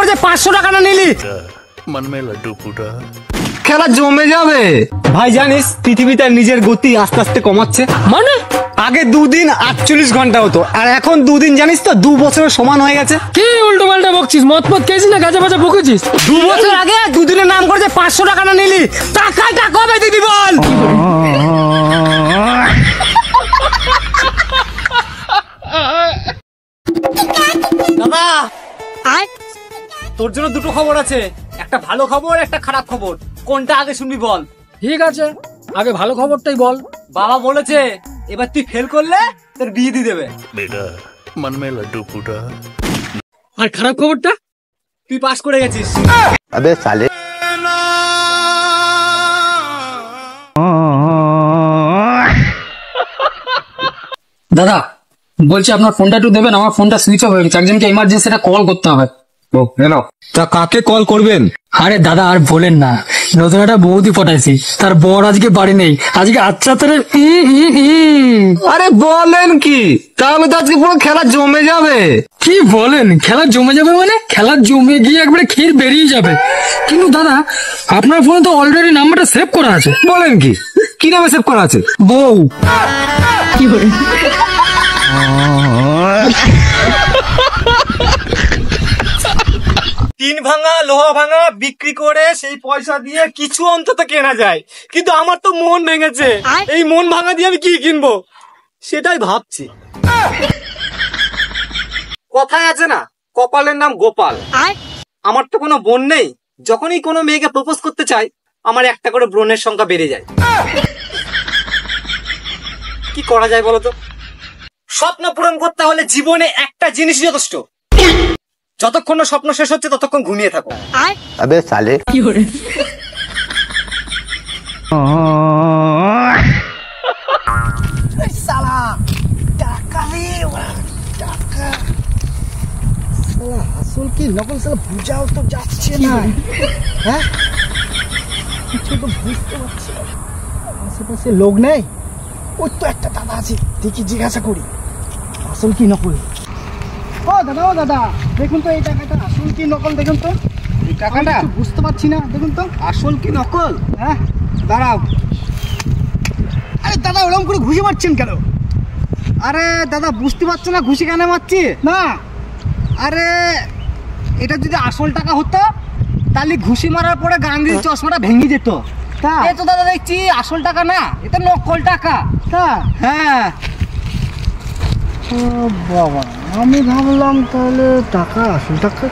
যে 500 টাকা না নিলি? मन में लड्डू फूटा। খেলা জমে যাবে ভাই। জানিস পৃথিবীতে নিজের গতি আস্তে আস্তে কমাচ্ছে। মানে আগে 2 দিন 48 ঘন্টা হতো, আর এখন 2 দিন জানিস তো 2 বছরের সমান হয়ে গেছে। কি উল্টো পাল্টা বকছিস? মত খেয়েছিস না গাঁজা বাজা বকেছিস? 2 বছর আগে 2 দিনের নাম করে যে 500 টাকা না নিলি, টাকাটা কবে দিবি বল? দাদা তোর জন্য দুটো খবর আছে, একটা ভালো খবর একটা খারাপ খবর। কোনটা আগে শুনবি বল? ঠিক আছে, আগে ভালো খবরটাই বল। বাবা বলেছে এবার তুই ফেল করলে তোর বিয়ে দিয়ে দেবে। बेटा मन में लड्डू फूटा। আর খারাপ খবরটা? তুই পাস করে গেছিস। अबे साले দাদা বলছি আপনার ফোনটা একটু দেবেন, আমার ফোনটা সুইচ অফ হয়ে গেছে, একজনকে ইমার্জেন্সি একটা কল করতে হবে। ও এলো তা কাকে কল করবেন? আরে দাদা আর বলেন না, নতুন একটা বৌদি পটাইছি, তার বর আজকে বাড়ি নেই, আজকে আচ্ছা তারে। আরে বলেন কি, তাহলে তো আজকে পুরো খেলা জমে যাবে। কি বলেন খেলা জমে যাবে? মানে খেলা জমে গিয়ে একবারে ক্ষীর বেরিয়ে যাবে। কিন্তু দাদা আপনার ফোনে তো অলরেডি নাম্বারটা সেভ করা আছে। বলেন কি, কি নামে সেভ করা আছে? বউ। কি বলে? টিন ভাঙা লোহা ভাঙা বিক্রি করে সেই পয়সা দিয়ে কিছু অন্তত কেনা যায়, কিন্তু আমার তো মন ভেঙেছে। এই মন ভাঙা দিয়ে আমি কি কিনবো সেটাই ভাবছি। কথায় আছে না, কপালের নাম গোপাল। আমার তো কোনো বোন নেই, যখনই কোনো মেয়েকে প্রপোজ করতে চাই আমার একটা করে ব্রণের সংখ্যা বেড়ে যায়। কি করা যায় বলতো? স্বপ্ন পূরণ করতে হলে জীবনে একটা জিনিস যথেষ্ট, যতক্ষণ না স্বপ্ন শেষ হচ্ছে ততক্ষণ ঘুমিয়ে থাকো। अबे साले আসল কি নকল সালা বুঝাও তো যাচ্ছে না। হ্যাঁ কিছু তো বুঝতে পারছি না, আশেপাশে লোক নেই। ওই তো একটা দাদা আছে, দেখি জিজ্ঞাসা করি আসল কি নকল। ও দাদা দেখুন তো এই টাকাটা আসল কি নকল, দেখুন তো এই টাকাটা বুঝতে পারছি না, দেখুন তো আসল কি নকল। হ্যাঁ দাঁড়াও। আরে দাদা ওরকম করে ঘুষি মারছেন কেন? আরে দাদা বুঝতে পারছো না ঘুষি কেন মারছি? না আরে এটা যদি আসল টাকা হতো তাহলে ঘুষি মারার পরে গান্ধীর চশমাটা ভেঙে যেত। তা এ তো দাদা দেখছি আসল টাকা না, এটা নকল টাকা। তা হ্যাঁ ও বাবা, আমি ভাবলাম তাহলে টাকা আসল টাকা।